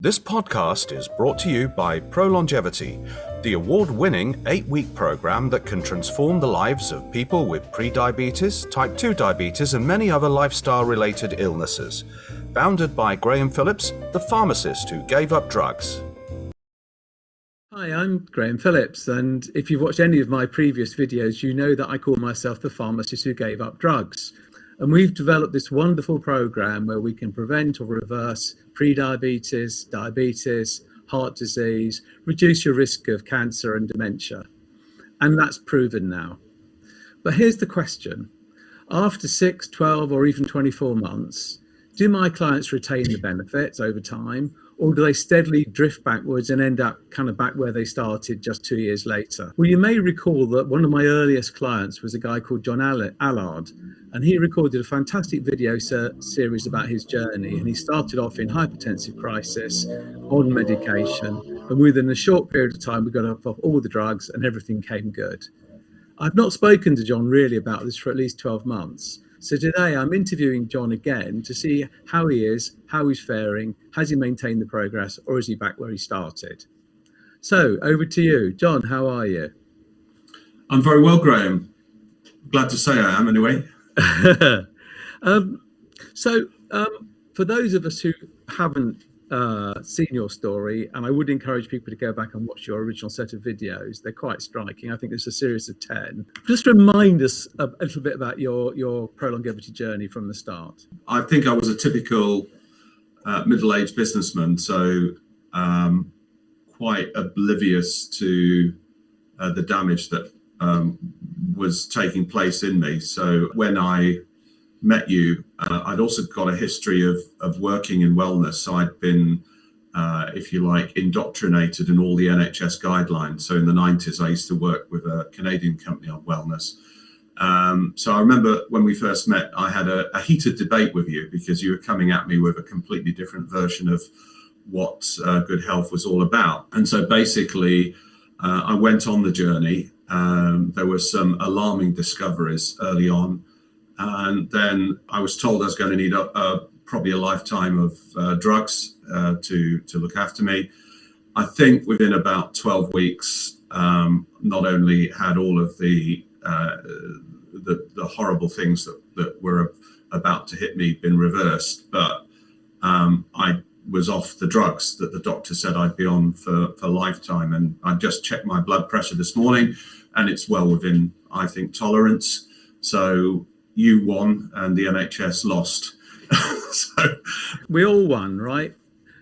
This podcast is brought to you by ProLongevity, the award-winning 8-week program that can transform the lives of people with prediabetes, type 2 diabetes, and many other lifestyle-related illnesses. Founded by Graham Phillips, the pharmacist who gave up drugs. Hi, I'm Graham Phillips, and if you've watched any of my previous videos, you know that I call myself the pharmacist who gave up drugs. And we've developed this wonderful program where we can prevent or reverse prediabetes, diabetes, heart disease, reduce your risk of cancer and dementia. And that's proven now. But here's the question. After 6, 12, or even 24 months, do my clients retain the benefits over time, or do they steadily drift backwards and end up kind of back where they started just 2 years later? Well, you may recall that one of my earliest clients was a guy called John Allard, and he recorded a fantastic video series about his journey. And he started off in hypertensive crisis, on medication, and within a short period of time, we got off all the drugs and everything came good. I've not spoken to John really about this for at least 12 months. So today I'm interviewing John again to see how he is, how he's faring, has he maintained the progress, or is he back where he started? So over to you. John, how are you? I'm very well, Graham. Glad to say I am anyway. For those of us who haven't seen your story, and I would encourage people to go back and watch your original set of videos. They're quite striking. I think there's a series of 10. Just remind us a little bit about your ProLongevity journey from the start. I think I was a typical middle-aged businessman, so quite oblivious to the damage that was taking place in me. So when I met you, I'd also got a history of working in wellness. So I'd been, if you like, indoctrinated in all the NHS guidelines. So in the 90s, I used to work with a Canadian company on wellness. So I remember when we first met, I had a heated debate with you because you were coming at me with a completely different version of what good health was all about. And so basically, I went on the journey. There were some alarming discoveries early on. And then I was told I was going to need probably a lifetime of drugs to look after me. I think within about 12 weeks, not only had all of the horrible things that were about to hit me been reversed, but I was off the drugs that the doctor said I'd be on for lifetime. And I just checked my blood pressure this morning, and it's well within, I think, tolerance. So you won and the NHS lost. So we all won, right?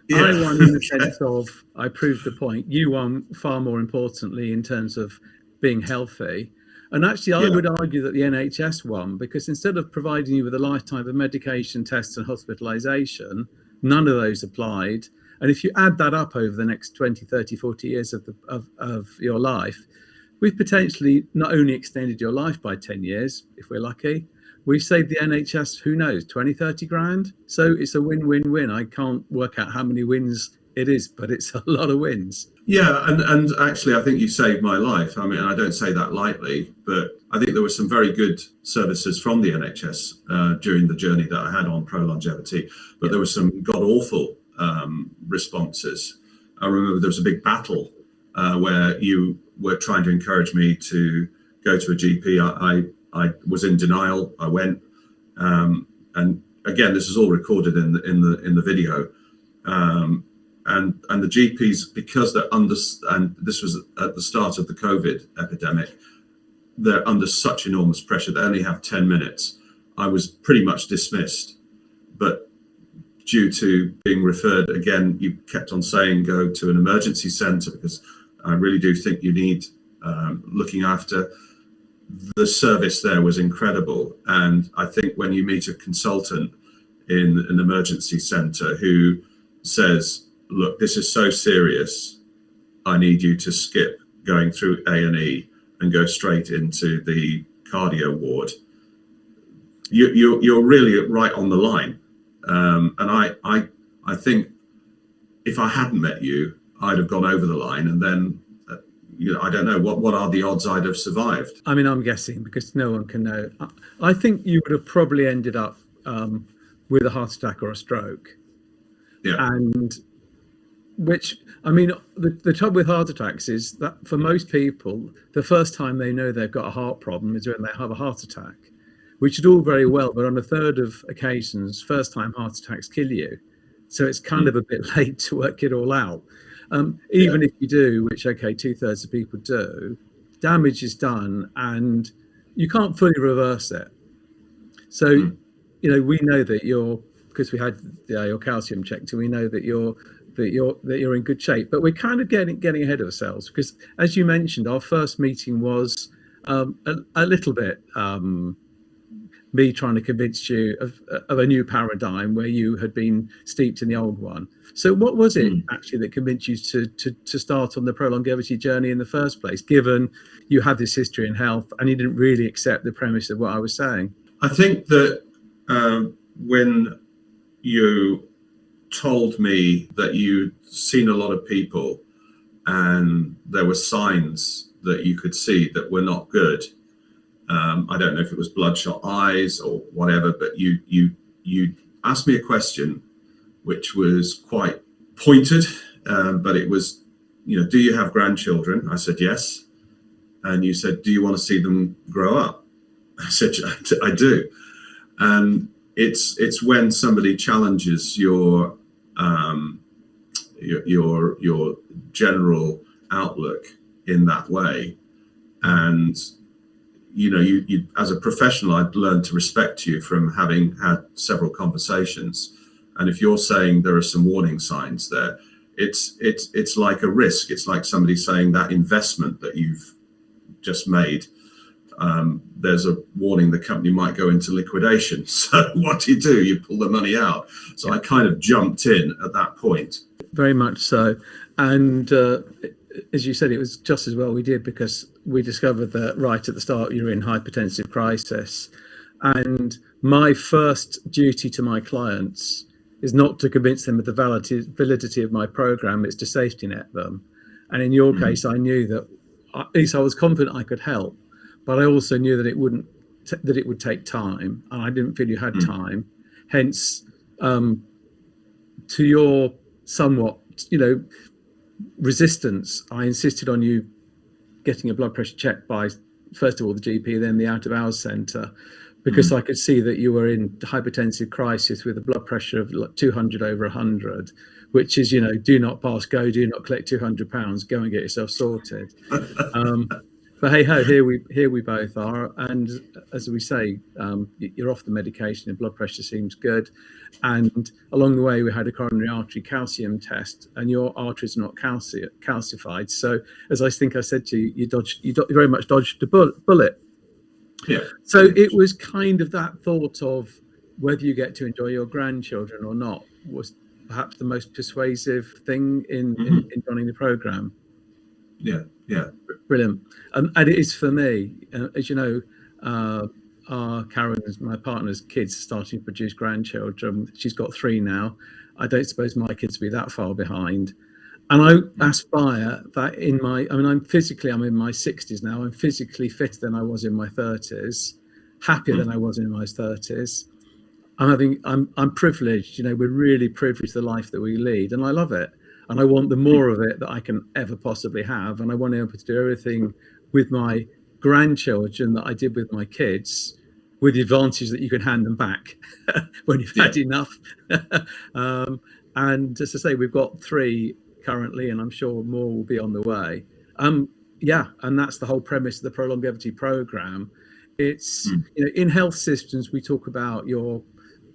Yeah. I won in the sense of I proved the point. You won far more importantly in terms of being healthy. And actually, I would argue that the NHS won because instead of providing you with a lifetime of medication, tests and hospitalization, none of those applied. And if you add that up over the next 20, 30, 40 years of your life, we've potentially not only extended your life by 10 years, if we're lucky, we've saved the NHS, who knows, 20, 30 grand. So it's a win-win-win. I can't work out how many wins it is, but it's a lot of wins. Yeah, and actually, I think you saved my life. I mean, I don't say that lightly, but I think there were some very good services from the NHS during the journey that I had on ProLongevity, but there were some god-awful responses. I remember there was a big battle where you were trying to encourage me to go to a GP. I was in denial. I went, and again, this is all recorded in the video. And the GPs, because they're under, and this was at the start of the COVID epidemic, they're under such enormous pressure. They only have 10 minutes. I was pretty much dismissed, but due to being referred again, you kept on saying go to an emergency centre because I really do think you need looking after. The service there was incredible. And I think when you meet a consultant in an emergency centre who says, look, this is so serious, I need you to skip going through A&E and go straight into the cardio ward, you're really right on the line. And I think if I hadn't met you, I'd have gone over the line, and then I don't know what are the odds I'd have survived. I mean, I'm guessing because no one can know. I think you would have probably ended up with a heart attack or a stroke. Yeah. And which, I mean, the trouble with heart attacks is that for most people, the first time they know they've got a heart problem is when they have a heart attack, which is all very well, but on a third of occasions, first time heart attacks kill you. So it's kind of a bit late to work it all out. Even if you do, which, okay, 2/3 of people do, damage is done and you can't fully reverse it. So, you know, we know that because we had your calcium checked, and we know that you're in good shape. But we're kind of getting ahead of ourselves because, as you mentioned, our first meeting was a little bit me trying to convince you of a new paradigm where you had been steeped in the old one. So what was it actually that convinced you to start on the ProLongevity journey in the first place, given you had this history in health and you didn't really accept the premise of what I was saying? I think that when you told me that you'd seen a lot of people and there were signs that you could see that were not good, I don't know if it was bloodshot eyes or whatever, but you asked me a question which was quite pointed, but it was, you know, do you have grandchildren? I said yes. And you said, do you want to see them grow up? I said, I do. And it's when somebody challenges your general outlook in that way, and you know, you as a professional, I've learned to respect you from having had several conversations. And if you're saying there are some warning signs there, it's like a risk. It's like somebody saying that investment that you've just made, there's a warning the company might go into liquidation. So what do? You pull the money out. So I kind of jumped in at that point. Very much so. And as you said, it was just as well we did, because we discovered that right at the start you're in hypertensive crisis. And my first duty to my clients is not to convince them of the validity of my program, it's to safety net them. And in your case, I knew that at least I was confident I could help, but I also knew that it would take time, and I didn't feel you had time. Hence, to your somewhat, you know, resistance, I insisted on you getting a blood pressure checked by, first of all, the GP, then the out of hours centre, because I could see that you were in hypertensive crisis with a blood pressure of 200/100, which is, you know, do not pass go, do not collect £200, go and get yourself sorted. But hey ho, here we both are, and as we say, you're off the medication, and blood pressure seems good. And along the way, we had a coronary artery calcium test, and your arteries are not calcified. So, as I think I said to you, you very much dodged the bullet. Yeah. So it was kind of that thought of whether you get to enjoy your grandchildren or not was perhaps the most persuasive thing in joining the program. Yeah. Brilliant. And it is for me, as you know, Karen's, my partner's kids, are starting to produce grandchildren. She's got 3 now. I don't suppose my kids will be that far behind. And I aspire that I'm in my 60s now. I'm physically fitter than I was in my 30s, happier than I was in my 30s. I'm privileged, you know, we're really privileged the life that we lead, and I love it. And I want the more of it that I can ever possibly have. And I want to be able to do everything with my grandchildren that I did with my kids, with the advantage that you can hand them back when you've had enough. And as I say, we've got 3 currently, and I'm sure more will be on the way. And that's the whole premise of the ProLongevity program. It's, you know, in health systems, we talk about your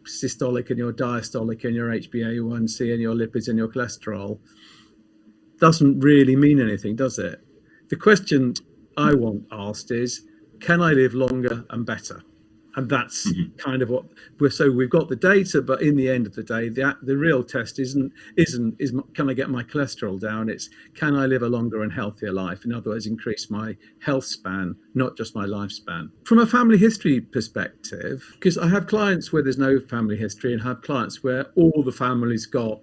systolic and your diastolic and your HbA1c and your lipids and your cholesterol. Doesn't really mean anything, does it? The question I want asked is, can I live longer and better? And that's kind of what we've got the data, but in the end of the day, the real test isn't can I get my cholesterol down? It's, can I live a longer and healthier life? In other words, increase my health span, not just my lifespan. From a family history perspective, because I have clients where there's no family history, and have clients where all the family's got,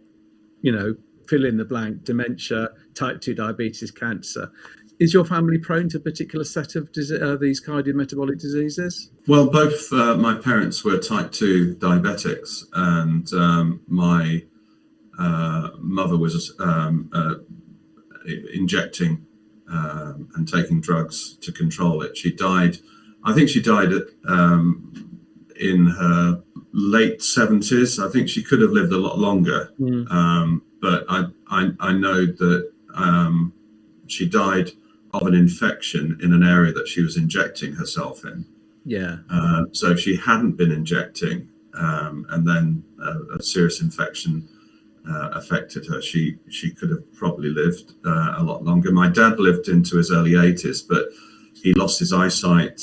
you know, fill in the blank, dementia, type 2 diabetes, cancer. Is your family prone to a particular set of these cardiometabolic diseases? Well, both my parents were type 2 diabetics, and my mother was injecting and taking drugs to control it. She died, I think she died in her late 70s. I think she could have lived a lot longer. But I know that she died of an infection in an area that she was injecting herself in. So if she hadn't been injecting, and then a serious infection affected her, she could have probably lived a lot longer. My dad lived into his early 80s, but he lost his eyesight.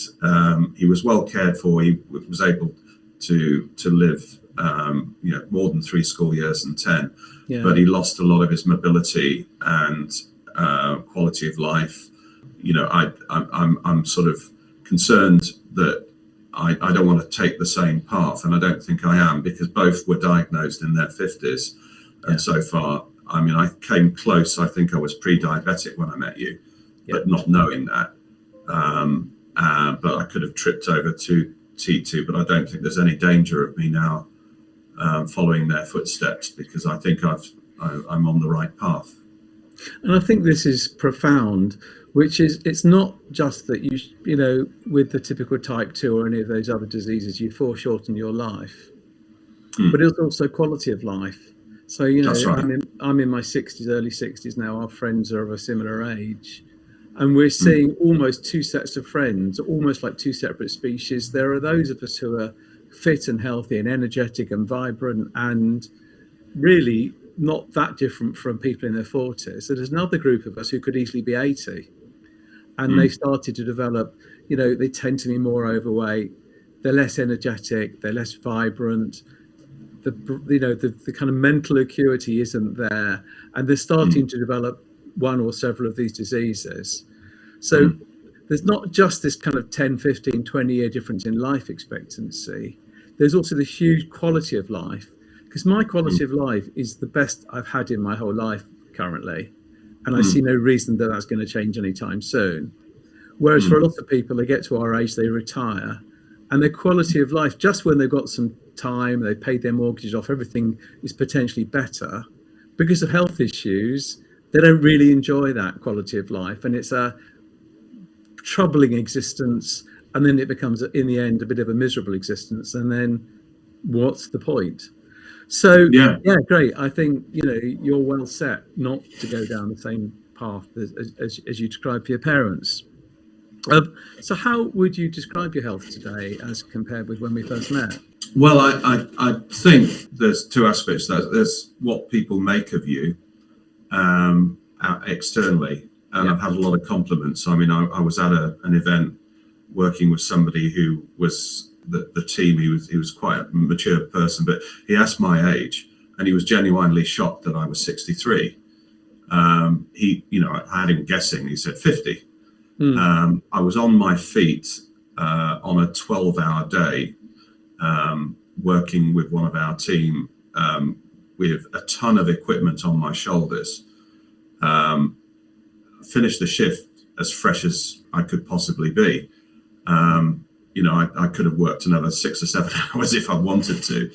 He was well cared for. He was able to live more than 3 school years and 10, but he lost a lot of his mobility and quality of life. I'm sort of concerned that I don't want to take the same path, and I don't think I am, because both were diagnosed in their 50s. And so far, I mean, I came close. I think I was pre-diabetic when I met you, but not knowing that. But I could have tripped over to T2, but I don't think there's any danger of me now following their footsteps, because I think I'm on the right path. And I think this is profound, which is, it's not just that with the typical type 2 or any of those other diseases, you foreshorten your life, but it's also quality of life. So, That's right. I'm in my 60s, early 60s now. Our friends are of a similar age, and we're seeing almost 2 sets of friends, almost like 2 separate species. There are those of us who are fit and healthy and energetic and vibrant and really not that different from people in their 40s. So there's another group of us who could easily be 80, and they started to develop, they tend to be more overweight, they're less energetic, they're less vibrant. The kind of mental acuity isn't there, and they're starting to develop one or several of these diseases. So there's not just this kind of 10, 15, 20-year difference in life expectancy. There's also the huge quality of life, because my quality of life is the best I've had in my whole life currently, and I see no reason that that's going to change anytime soon. Whereas for a lot of people, they get to our age, they retire, and their quality of life, just when they've got some time, they've paid their mortgages off, everything is potentially better, because of health issues, they don't really enjoy that quality of life, and it's a troubling existence, and then it becomes, in the end, a bit of a miserable existence, and then what's the point? So yeah, great. I think you're well set not to go down the same path as you described for your parents. So how would you describe your health today as compared with when we first met? Well, I think there's 2 aspects. There's what people make of you externally, and I've had a lot of compliments. I mean, I was at an event working with somebody who was the team. He was quite a mature person, but he asked my age, and he was genuinely shocked that I was 63. I had him guessing. He said 50. I was on my feet on a 12-hour day, working with one of our team with a ton of equipment on my shoulders. Finished the shift as fresh as I could possibly be. I could have worked another 6 or 7 hours if I wanted to.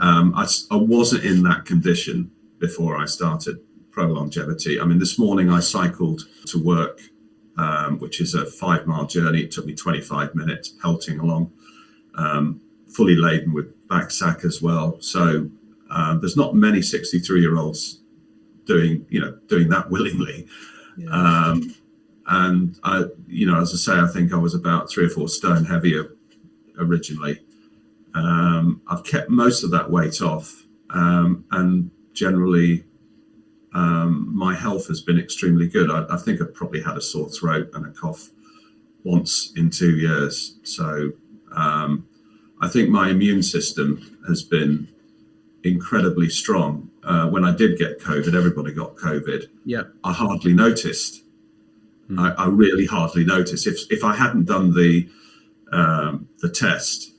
I wasn't in that condition before I started ProLongevity. I mean, this morning I cycled to work, which is a 5-mile journey. It took me 25 minutes pelting along, fully laden with backsack as well. So there's not many 63-year-olds doing that willingly. And I, as I say, I think I was about 3 or 4 stone heavier originally. I've kept most of that weight off, and generally my health has been extremely good. I think I've probably had a sore throat and a cough once in 2 years. So I think my immune system has been incredibly strong. When I did get COVID, everybody got COVID. I hardly noticed. I really hardly noticed. If I hadn't done the test,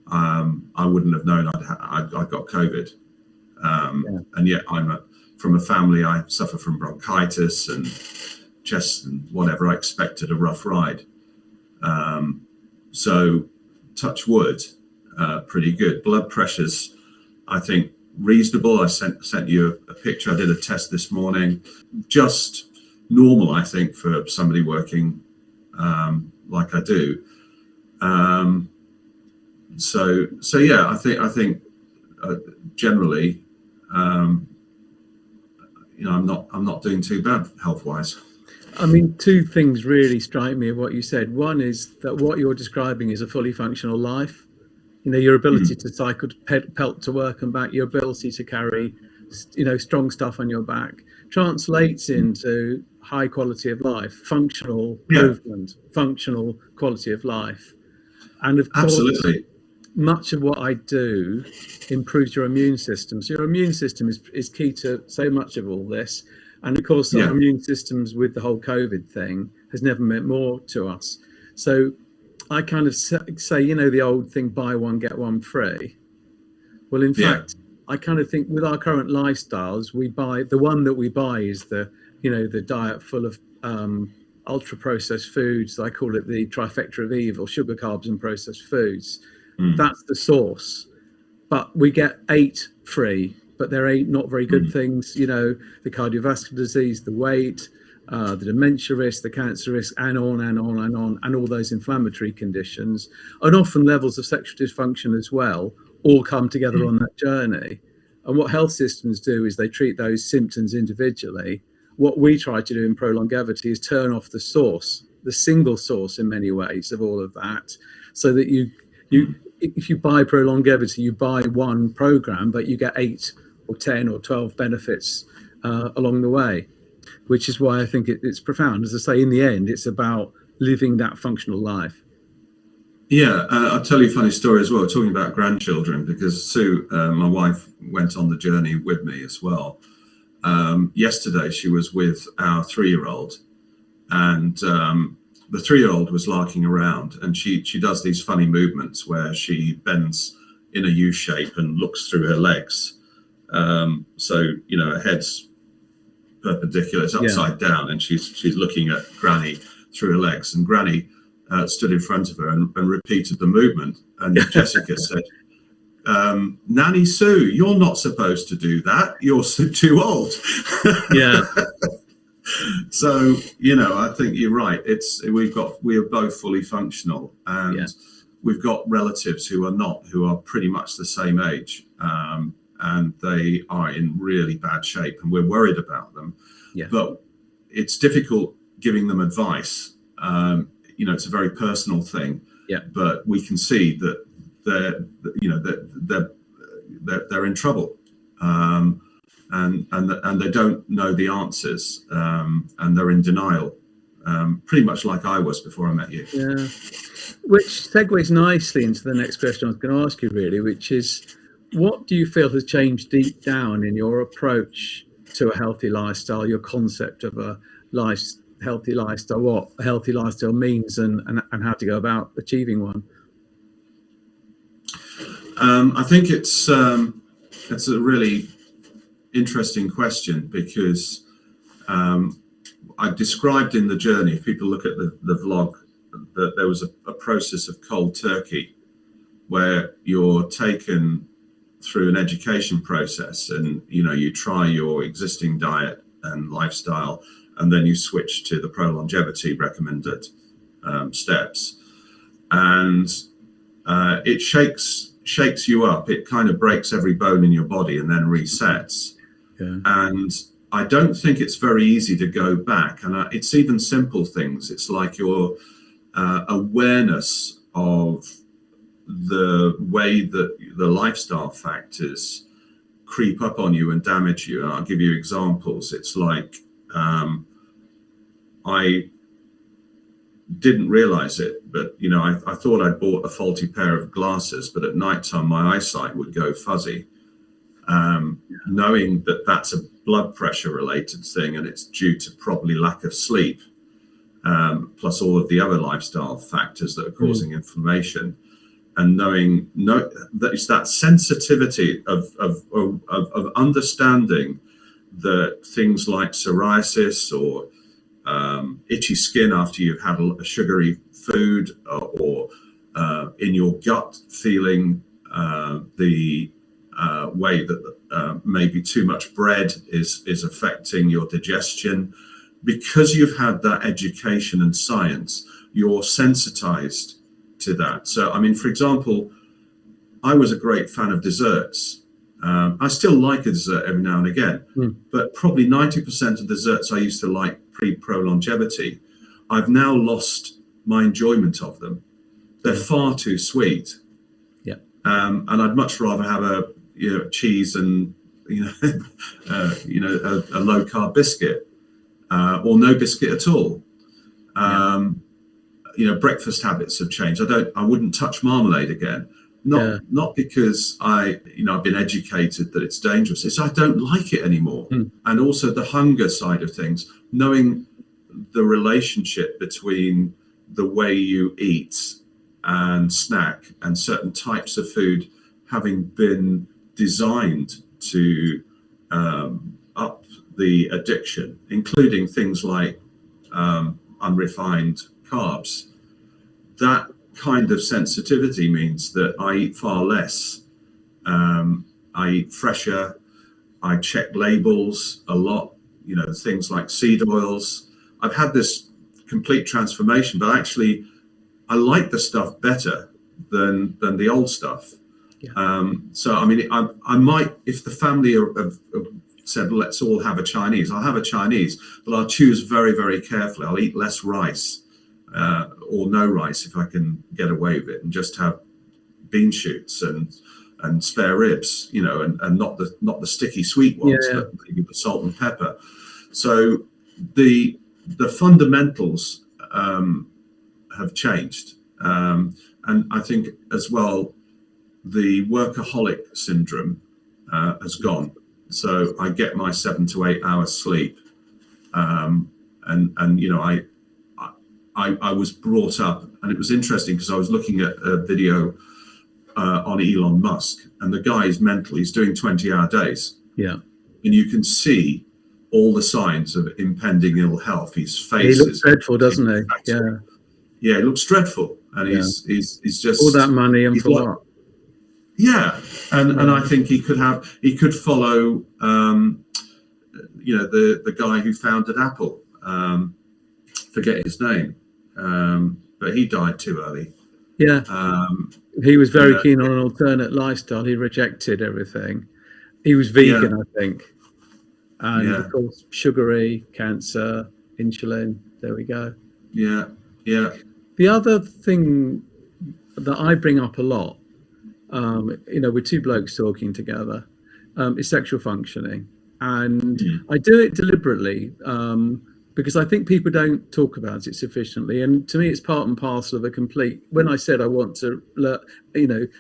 I wouldn't have known I got COVID. And yet from a family, I suffer from bronchitis and chest and whatever. I expected a rough ride. So touch wood, pretty good. Blood pressures, I think, reasonable. I sent you a picture. I did a test this morning. Just normal, I think, for somebody working like I do. So yeah, I think generally, I'm not doing too bad health-wise. I mean, two things really strike me of what you said. One is that what you're describing is a fully functional life. Your ability to cycle, pelt to work and back, your ability to carry, strong stuff on your back, translates into high quality of life, functional movement, functional quality of life. And of course, absolutely, much of what I do improves your immune system. So your immune system is key to so much of all this. And of course, our immune systems with the whole COVID thing has never meant more to us. So I kind of say, the old thing, buy one, get one free. Well, in fact, I kind of think with our current lifestyles, the one that we buy is the diet full of ultra processed foods. I call it the trifecta of evil: sugar, carbs, and processed foods. That's the source. But we get 8 free, but they're 8 not very good things. The cardiovascular disease, the weight, the dementia risk, the cancer risk, and on and on and on, and all those inflammatory conditions, and often levels of sexual dysfunction as well, all come together on that journey. And what health systems do is they treat those symptoms individually. What we try to do in ProLongevity is turn off the source, the single source in many ways of all of that, so that if you buy ProLongevity, you buy one program, but you get 8 or 10 or 12 benefits along the way, which is why I think it's profound. As I say, in the end, it's about living that functional life. Yeah, I'll tell you a funny story as well, talking about grandchildren, because Sue, my wife, went on the journey with me as well. Yesterday, she was with our 3-year-old, and the 3-year-old was larking around, and she does these funny movements where she bends in a U shape and looks through her legs. So, her head's perpendicular, it's upside down, and she's looking at Granny through her legs, and Granny stood in front of her and repeated the movement. And Jessica said, Nanny Sue, you're not supposed to do that. You're too old. Yeah. So, I think you're right. We are both fully functional, and we've got relatives who are not, who are pretty much the same age. And they are in really bad shape, and we're worried about them. Yeah. But it's difficult giving them advice. It's a very personal thing. Yeah. But we can see that they're in trouble, and they don't know the answers, and they're in denial, pretty much like I was before I met you. Yeah. Which segues nicely into the next question I was going to ask you, really, which is, what do you feel has changed deep down in your approach to a healthy lifestyle, your concept of a healthy lifestyle, what a healthy lifestyle means, and how to go about achieving one? I think it's a really interesting question, because I described in the journey, if people look at the vlog, that there was a process of cold turkey where you're taken through an education process, and you try your existing diet and lifestyle, and then you switch to the ProLongevity recommended steps, and it shakes you up. It kind of breaks every bone in your body and then resets. Yeah. And I don't think it's very easy to go back, and it's even simple things. It's like your awareness of the way that the lifestyle factors creep up on you and damage you. And I'll give you examples. It's like I didn't realize it, but I thought I'd bought a faulty pair of glasses, but at nighttime my eyesight would go fuzzy. Knowing that that's a blood pressure related thing, and it's due to probably lack of sleep, plus all of the other lifestyle factors that are causing inflammation. And knowing that it's that sensitivity of understanding that things like psoriasis or itchy skin after you've had a sugary food, or in your gut feeling the way that maybe too much bread is affecting your digestion. Because you've had that education and science, you're sensitized to that. So, I mean, for example, I was a great fan of desserts. I still like a dessert every now and again, but probably 90% of desserts I used to like pre-ProLongevity, I've now lost my enjoyment of them. They're far too sweet. Yeah. And I'd much rather have a cheese and a low carb biscuit, or no biscuit at all. Breakfast habits have changed. I wouldn't touch marmalade again. Not because I've been educated that it's dangerous. It's I don't like it anymore. And also the hunger side of things, knowing the relationship between the way you eat and snack and certain types of food having been designed to up the addiction, including things like unrefined carbs. That kind of sensitivity means that I eat far less. I eat fresher. I check labels a lot, things like seed oils. I've had this complete transformation, but actually I like the stuff better than the old stuff. So, I mean, I might, if the family have said, let's all have a Chinese, I'll have a Chinese, but I'll choose very, very carefully. I'll eat less rice. Or no rice if I can get away with it, and just have bean shoots and spare ribs, and not the sticky sweet ones, but maybe the salt and pepper. So the fundamentals have changed, and I think as well the workaholic syndrome has gone. So I get my 7 to 8 hours sleep, and I was brought up, and it was interesting because I was looking at a video on Elon Musk, and the guy is mental. He's doing 20-hour days. Yeah. And you can see all the signs of impending ill health. His face he looks dreadful, doesn't he? Yeah. Yeah, it looks dreadful. And he's just all that money and for what? Yeah. And I think he could follow the guy who founded Apple. Forget his name. But he died too early. Yeah. He was very keen on an alternate lifestyle. He rejected everything. He was vegan, I think. And of course, sugary, cancer, insulin. There we go. Yeah. Yeah. The other thing that I bring up a lot, with two blokes talking together, is sexual functioning. And I do it deliberately, because I think people don't talk about it sufficiently. And to me, it's part and parcel of when I said I want to,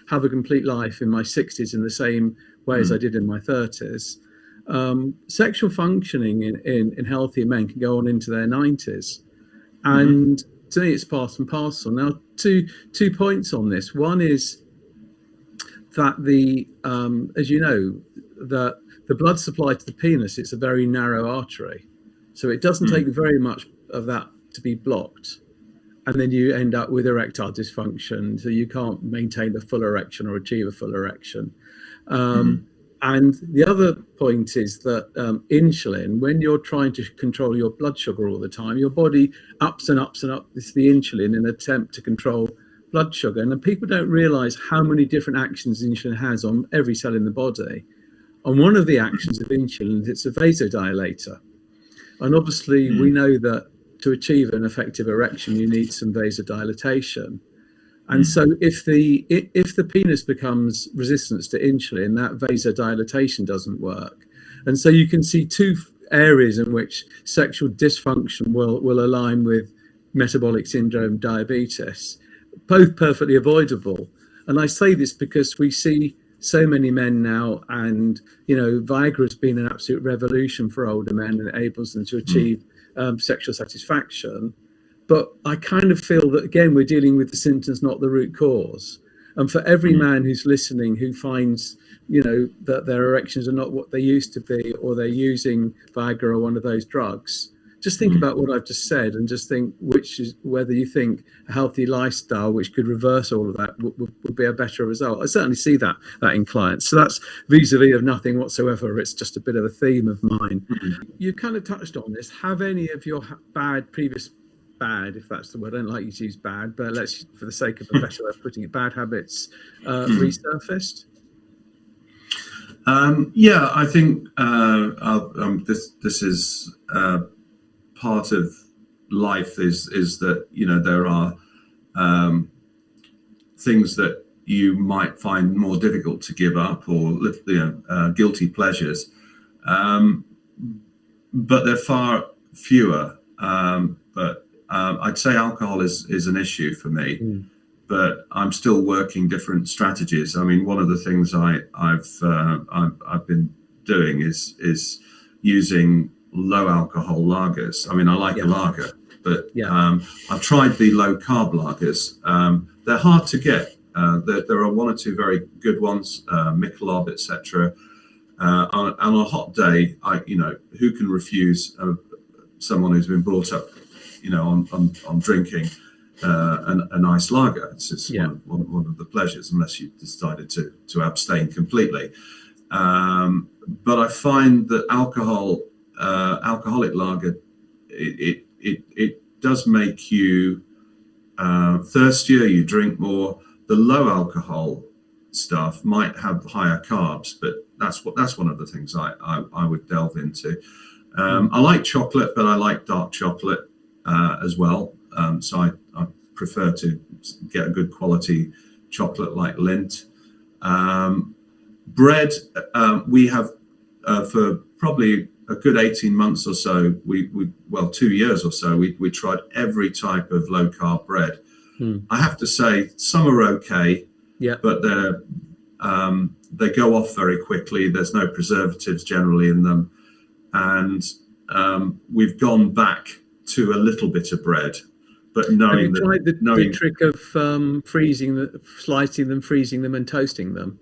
have a complete life in my 60s in the same way as I did in my 30s, sexual functioning in healthy men can go on into their 90s. And to me, it's part and parcel. Now, two points on this. One is that as you know, that the blood supply to the penis, it's a very narrow artery. So it doesn't take very much of that to be blocked. And then you end up with erectile dysfunction. So you can't maintain a full erection or achieve a full erection. And the other point is that insulin, when you're trying to control your blood sugar all the time, your body ups and ups and ups the insulin in an attempt to control blood sugar. And people don't realize how many different actions insulin has on every cell in the body. And one of the actions of insulin is it's a vasodilator. And obviously, we know that to achieve an effective erection, you need some vasodilatation. And so if the penis becomes resistant to insulin, that vasodilatation doesn't work. And so you can see two areas in which sexual dysfunction will align with metabolic syndrome, diabetes, both perfectly avoidable. And I say this because we see so many men now, and Viagra has been an absolute revolution for older men, and it enables them to achieve sexual satisfaction. But I kind of feel that, again, we're dealing with the symptoms, not the root cause. And for every man who's listening who finds, that their erections are not what they used to be, or they're using Viagra or one of those drugs, just think about what I've just said, and just think whether you think a healthy lifestyle, which could reverse all of that, would be a better result. I certainly see that in clients. So that's vis-a-vis of nothing whatsoever. It's just a bit of a theme of mine. You kind of touched on this. Have any of your previous bad, if that's the word, I don't like you to use bad, but let's, for the sake of a better way of putting it, bad habits resurfaced? Yeah, I think this is part of life is that, you know, there are things that you might find more difficult to give up, or guilty pleasures, but they're far fewer. But I'd say alcohol is an issue for me. But I'm still working different strategies. I mean, one of the things I've been doing is using low alcohol lagers. I mean, I like a lager, but I've tried the low carb lagers. They're hard to get. There are one or two very good ones, Michelob, etc. On a hot day, who can refuse someone who's been brought up, on drinking a nice lager? It's one of the pleasures, unless you decided to abstain completely. But I find that alcoholic lager, it does make you thirstier. You drink more. The low alcohol stuff might have higher carbs, but that's one of the things I would delve into. I like chocolate, but I like dark chocolate as well. So I prefer to get a good quality chocolate like Lindt. Bread, we have for probably a good 18 months or so, 2 years or so, we tried every type of low carb bread. I have to say some are okay, but they go off very quickly. There's no preservatives generally in them, and we've gone back to a little bit of bread. But knowing have you tried the trick of slicing them, freezing them, and toasting them?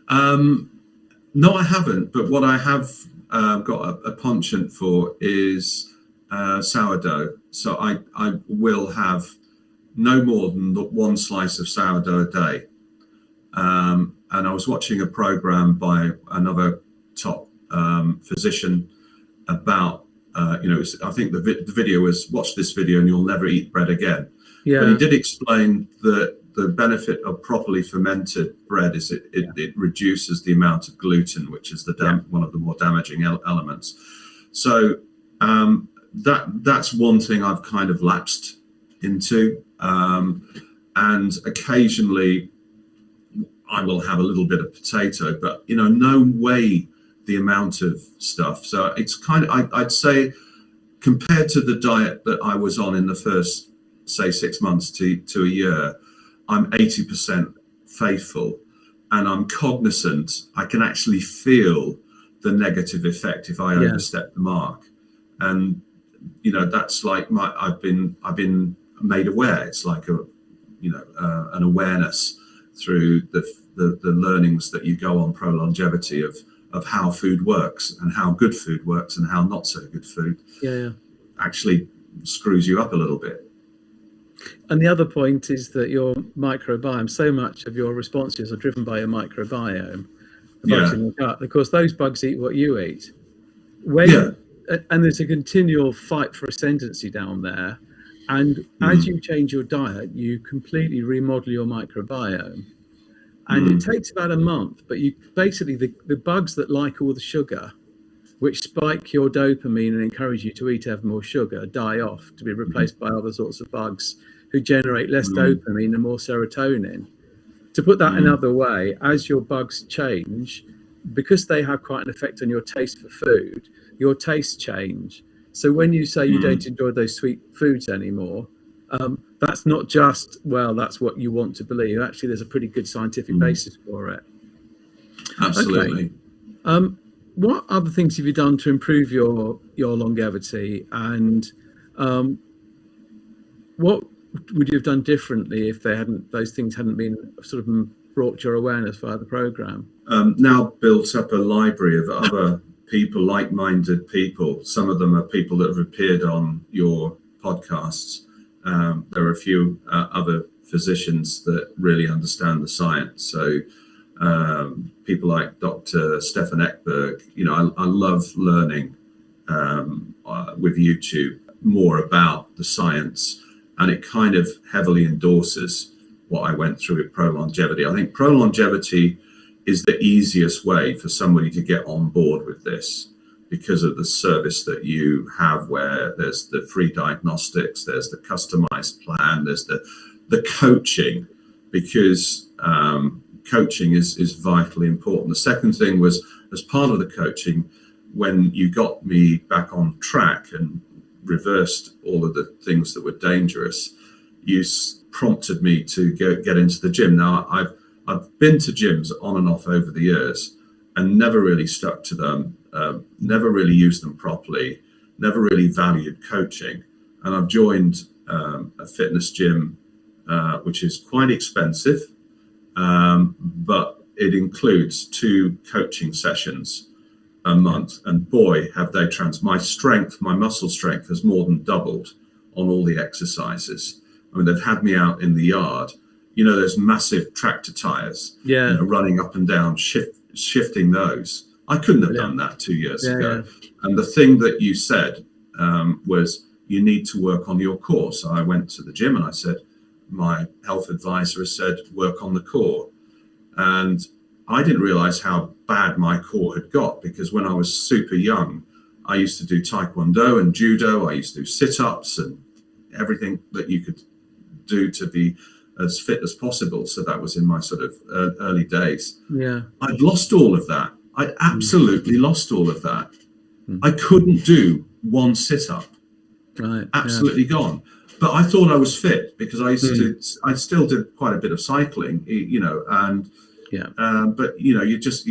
No, I haven't. But what I have got a penchant for is sourdough. So I will have no more than one slice of sourdough a day. And I was watching a program by another top physician about, I think the video was, watch this video and you'll never eat bread again. But he did explain that the benefit of properly fermented bread is it reduces the amount of gluten, which is one of the more damaging elements. So that's one thing I've kind of lapsed into. And occasionally I will have a little bit of potato, but no way the amount of stuff. So it's kind of, I'd say, compared to the diet that I was on in the first, say, 6 months to a year, I'm 80% faithful, and I'm cognizant. I can actually feel the negative effect if I overstep the mark. And that's like I've been made aware. It's like an awareness through the learnings that you go on ProLongevity of how food works, and how good food works, and how not so good food actually screws you up a little bit. And the other point is that your microbiome, so much of your responses are driven by your microbiome, the bugs in your gut. Of course, those bugs eat what you eat. And there's a continual fight for ascendancy down there. And as you change your diet, you completely remodel your microbiome. And it takes about a month, but you basically, the bugs that like all the sugar, which spike your dopamine and encourage you to eat ever more sugar, die off to be replaced by other sorts of bugs who generate less dopamine and more serotonin. To put that another way, as your bugs change, because they have quite an effect on your taste for food, your tastes change. So when you say you don't enjoy those sweet foods anymore, that's not just, that's what you want to believe. Actually, there's a pretty good scientific basis for it. Absolutely. Okay. What other things have you done to improve your longevity, and what would you have done differently if those things hadn't been sort of brought to your awareness via the program? Now built up a library of other people, like-minded people. Some of them are people that have appeared on your podcasts. There are a few other physicians that really understand the science. So people like Dr. Stefan Ekberg, I love learning with YouTube more about the science, and it kind of heavily endorses what I went through with ProLongevity. I think ProLongevity is the easiest way for somebody to get on board with this because of the service that you have, where there's the free diagnostics, there's the customized plan, there's the coaching, because coaching is vitally important. The second thing was, as part of the coaching, when you got me back on track and reversed all of the things that were dangerous, you prompted me to get into the gym. Now, I've been to gyms on and off over the years and never really stuck to them, never really used them properly, never really valued coaching. And I've joined a fitness gym, which is quite expensive, but it includes 2 coaching sessions a month. And boy, have they my muscle strength has more than doubled on all the exercises. I mean, they've had me out in the yard, those massive tractor tires, running up and down, shifting those. I couldn't have done that 2 years ago. Yeah. And the thing that you said was, you need to work on your core. So I went to the gym and I said, my health advisor has said, work on the core. And I didn't realize how bad my core had got, because when I was super young, I used to do taekwondo and judo. I used to do sit-ups and everything that you could do to be as fit as possible. So that was in my sort of early days. Yeah, I'd lost all of that. I'd absolutely lost all of that. I couldn't do one sit-up. Right. Absolutely gone. But I thought I was fit because I still did quite a bit of cycling, and but you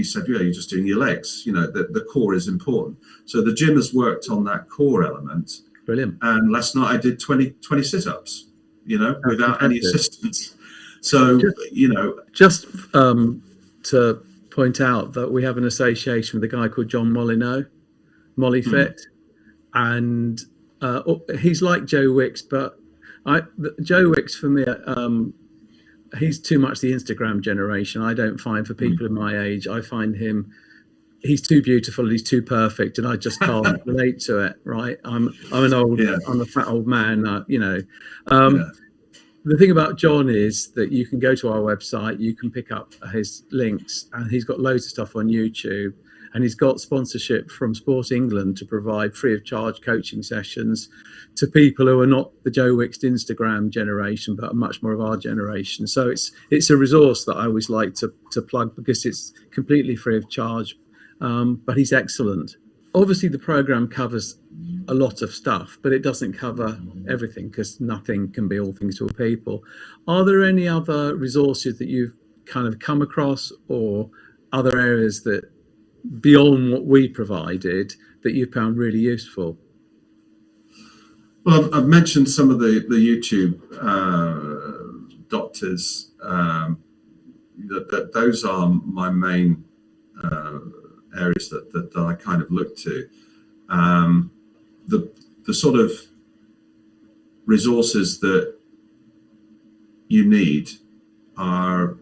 said, you're just doing your legs. The core is important. So the gym has worked on that core element. Brilliant. And last night I did 20 sit-ups, without any assistance. So, Just to point out that we have an association with a guy called John Molyneux, MollyFit, and he's like Joe Wicks, but Joe Wicks for me, he's too much the Instagram generation. I don't find, for people in my age, I find he's too beautiful, he's too perfect, and I just can't relate to it. Right? I'm a fat old man. The thing about John is that you can go to our website, you can pick up his links, and he's got loads of stuff on YouTube. And he's got sponsorship from Sport England to provide free of charge coaching sessions to people who are not the Joe Wicks Instagram generation, but are much more of our generation. So it's a resource that I always like to plug, because it's completely free of charge. But he's excellent. Obviously, the program covers a lot of stuff, but it doesn't cover everything, because nothing can be all things to all people. Are there any other resources that you've kind of come across, or other areas that, beyond what we provided, that you found really useful? Well, I've mentioned some of the YouTube doctors. That those are my main areas that I kind of look to. The sort of resources that you need are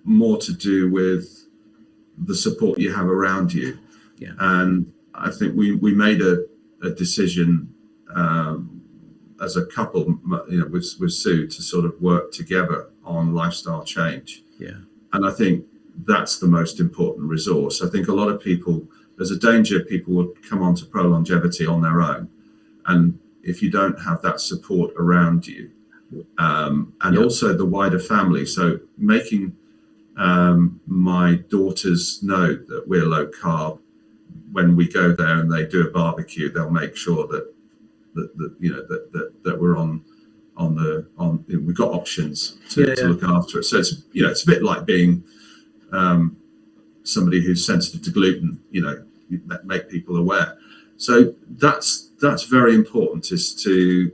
more to do with the support you have around you. Yeah. And I think we made a decision as a couple, with Sue, to sort of work together on lifestyle change. Yeah. And I think that's the most important resource. I think a lot of people, there's a danger people will come onto ProLongevity on their own. And if you don't have that support around you, and also the wider family. So making my daughters know that we're low carb. When we go there and they do a barbecue, they'll make sure that we're we've got options to look after it. So it's a bit like being somebody who's sensitive to gluten. Make people aware. So that's very important, is to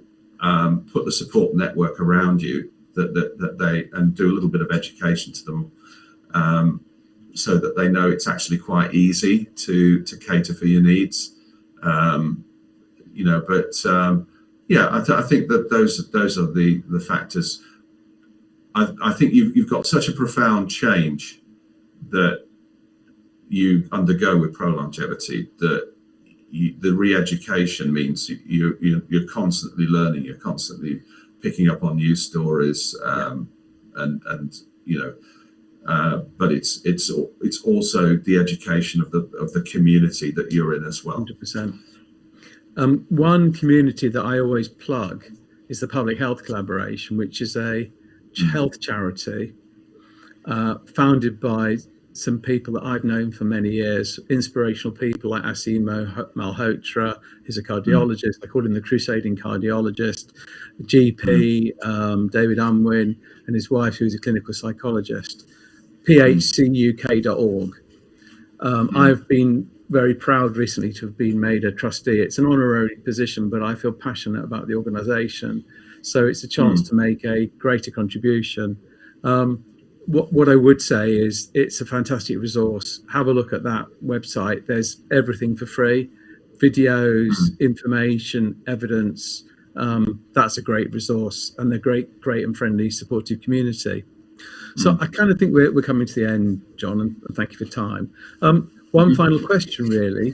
put the support network around you that they, and do a little bit of education to them. so that they know it's actually quite easy to cater for your needs. I think that those are the factors. I think you've got such a profound change that you undergo with ProLongevity that the re-education means you're constantly learning, you're constantly picking up on news stories, but it's also the education of the community that you're in as well. 100%. One community that I always plug is the Public Health Collaboration, which is a health charity founded by some people that I've known for many years, inspirational people like Asimo Malhotra, who's a cardiologist. I call him the crusading cardiologist, GP, David Unwin, and his wife, who's a clinical psychologist, phcuk.org. I've been very proud recently to have been made a trustee. It's an honorary position, but I feel passionate about the organisation. So it's a chance to make a greater contribution. What I would say is it's a fantastic resource. Have a look at that website. There's everything for free, videos, information, evidence. That's a great resource, and a great and friendly, supportive community. So I kind of think we're coming to the end, John, and thank you for your time. One final question, really.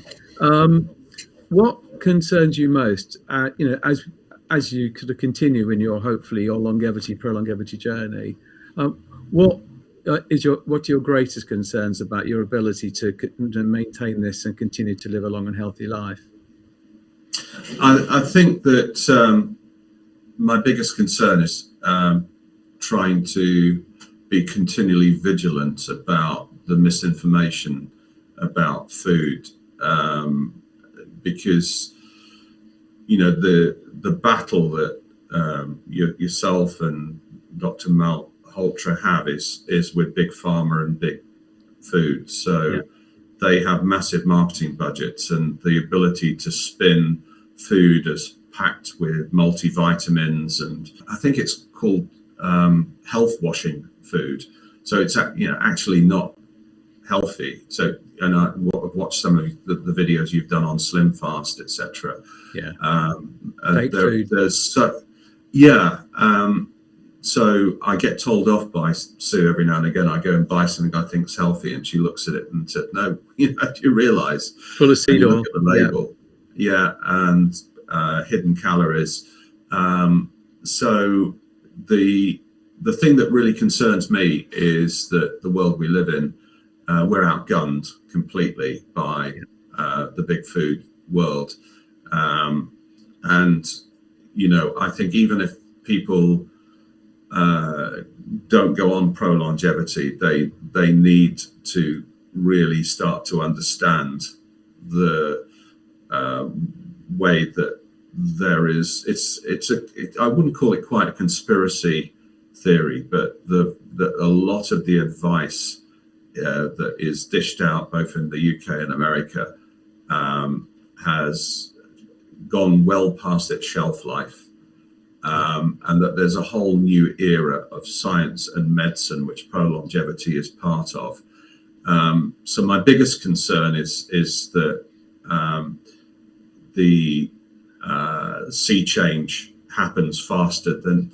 What concerns you most, as you sort of continue in your, hopefully, your ProLongevity journey? What are your greatest concerns about your ability to maintain this and continue to live a long and healthy life? I think that my biggest concern is trying to be continually vigilant about the misinformation about food, because the battle that yourself and Dr. Malhotra have is with Big Pharma and Big Food. So they have massive marketing budgets, and the ability to spin food as packed with multivitamins, and I think it's called health washing food. So it's actually not healthy. So, and I've watched some of the videos you've done on Slim Fast, etc. So I get told off by Sue every now and again. I go and buy something I think is healthy, and she looks at it and said, "No, do you realise?" Full of seed oil. Look at the label, and hidden calories. So the thing that really concerns me is that the world we live in, we're outgunned completely by the big food world, and I think even if people don't go on ProLongevity, they need to really start to understand the way that there is. I wouldn't call it quite a conspiracy theory, but a lot of the advice that is dished out both in the UK and America has gone well past its shelf life, and that there's a whole new era of science and medicine which ProLongevity is part of. So my biggest concern is that the sea change happens faster than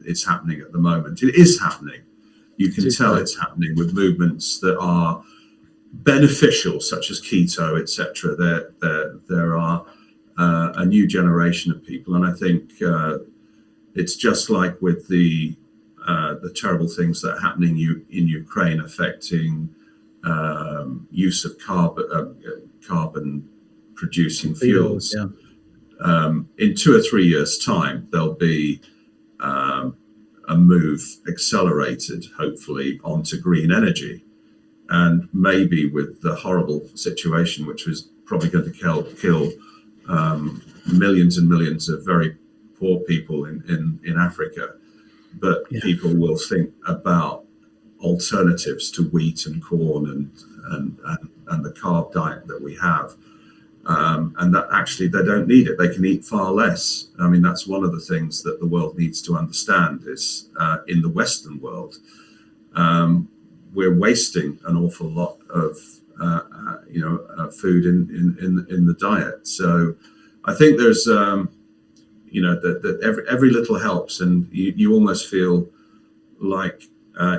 it's happening at the moment. It is happening. You can tell it's happening with movements that are beneficial, such as keto, etc. There are a new generation of people, and I think it's just like with the terrible things that are happening in Ukraine, affecting use of carbon producing fuels. In 2 or 3 years' time, there'll be a move accelerated, hopefully, onto green energy, and maybe with the horrible situation, which was probably going to kill millions and millions of very poor people in Africa, but people will think about alternatives to wheat and corn and the carb diet that we have. And that actually they don't need it. They can eat far less. I mean, that's one of the things that the world needs to understand is in the Western world, we're wasting an awful lot of food in the diet. So I think there's that every little helps, and you almost feel like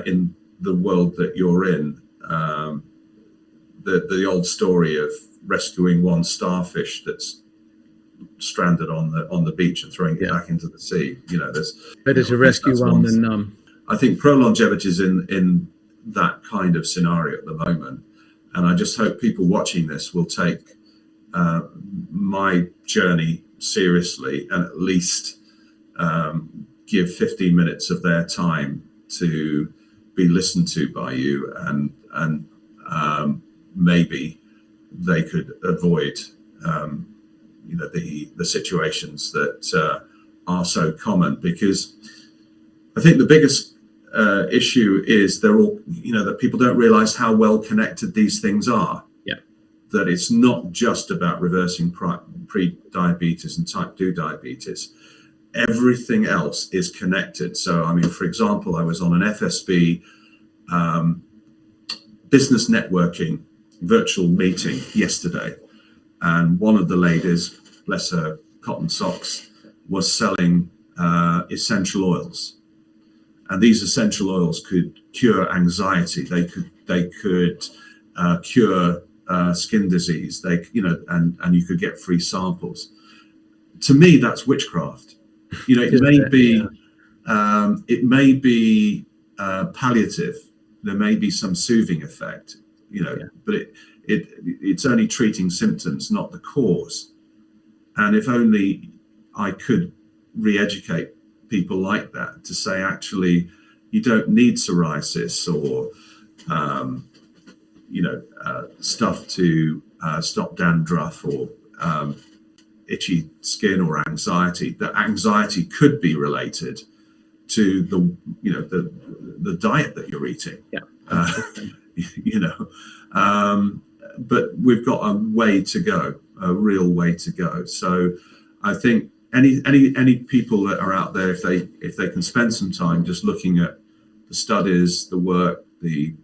in the world that you're in, the old story of rescuing one starfish that's stranded on the beach and throwing it back into the sea. There's better to rescue one than none. I think ProLongevity is in that kind of scenario at the moment, and I just hope people watching this will take my journey seriously and at least give 15 minutes of their time to be listened to by you, and maybe they could avoid the situations that are so common, because I think the biggest issue is that people don't realize how well connected these things are. Yeah. That it's not just about reversing pre-diabetes and type 2 diabetes. Everything else is connected. So, I mean, for example, I was on an FSB business networking virtual meeting yesterday, and one of the ladies, bless her cotton socks, was selling essential oils, and these essential oils could cure anxiety. They could cure skin disease. And you could get free samples. To me, that's witchcraft. It may be palliative. There may be some soothing effect. But it's only treating symptoms, not the cause. And if only I could re-educate people like that to say, actually, you don't need psoriasis or stuff to stop dandruff or itchy skin or anxiety. That anxiety could be related to the diet that you're eating. But we've got a way to go, a real way to go. So I think any people that are out there, if they can spend some time just looking at the studies, the work, the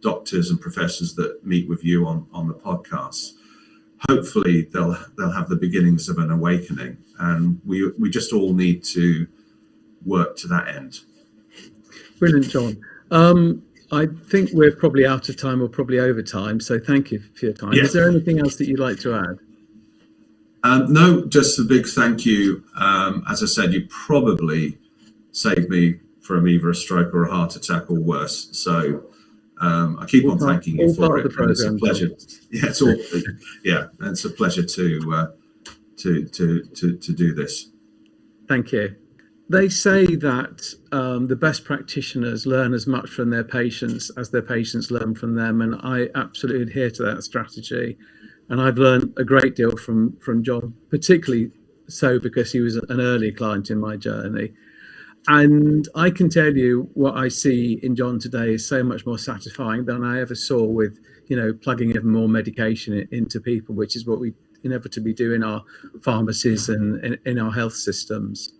doctors and professors that meet with you on the podcast, hopefully they'll have the beginnings of an awakening, and we just all need to work to that end. Brilliant, John. I think we're probably out of time, or probably over time, so thank you for your time. Yes. Is there anything else that you'd like to add? No, just a big thank you. As I said, you probably saved me from either a stroke or a heart attack or worse. So I keep on thanking you for it. It's a pleasure. Yeah, it's all. Yeah, it's a pleasure to do this. Thank you. They say that the best practitioners learn as much from their patients as their patients learn from them, and I absolutely adhere to that strategy. And I've learned a great deal from John, particularly so because he was an early client in my journey. And I can tell you what I see in John today is so much more satisfying than I ever saw with, plugging even more medication into people, which is what we inevitably do in our pharmacies and in our health systems.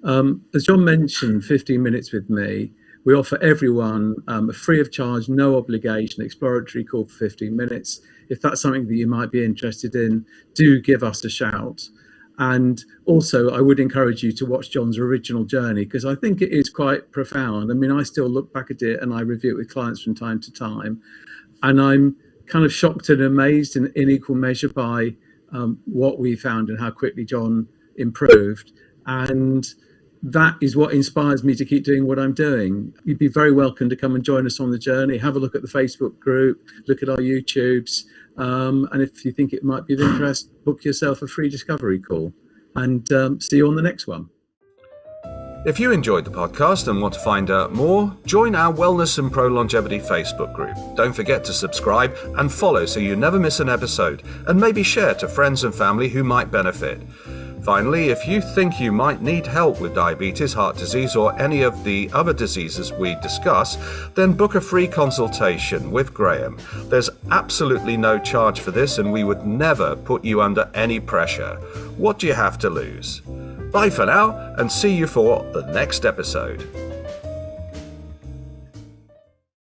As John mentioned, 15 minutes with me, we offer everyone a free of charge, no obligation, exploratory call for 15 minutes. If that's something that you might be interested in, do give us a shout. And also, I would encourage you to watch John's original journey, because I think it is quite profound. I mean, I still look back at it and I review it with clients from time to time. And I'm kind of shocked and amazed in equal measure by what we found and how quickly John improved. And that is what inspires me to keep doing what I'm doing. You'd be very welcome to come and join us on the journey. Have a look at the Facebook group, look at our YouTubes. And if you think it might be of interest, book yourself a free discovery call, and see you on the next one. If you enjoyed the podcast and want to find out more, join our Wellness and ProLongevity Facebook group. Don't forget to subscribe and follow so you never miss an episode, and maybe share to friends and family who might benefit. Finally, if you think you might need help with diabetes, heart disease, or any of the other diseases we discuss, then book a free consultation with Graham. There's absolutely no charge for this, and we would never put you under any pressure. What do you have to lose? Bye for now, and see you for the next episode.